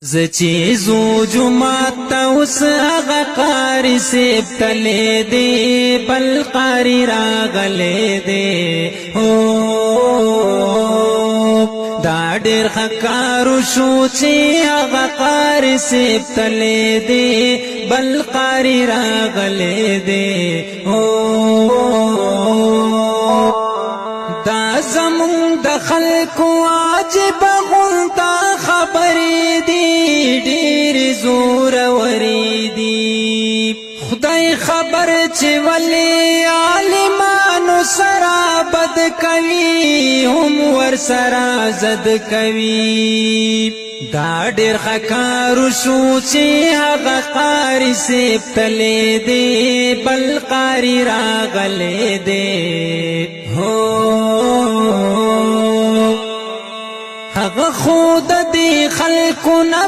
زچی زو جمعات تا اس آغا قاری سیب تلے دے بل قاری راغلے دے دا ډیر خکارو شو چې آغا قاری سیب تلے دے بل قاری راغلے دے دا زمون د خلکو عجب غونتا خبرې دي ډېر زور ورې دي خدای خبر چې ولې عالمانو سره بد کوي هم ور سره زد کوي دا ډېر خکارو شو چې هغه قاری سیب تلې دی بل قاری راغلې دی هغه خود دی خلکو نه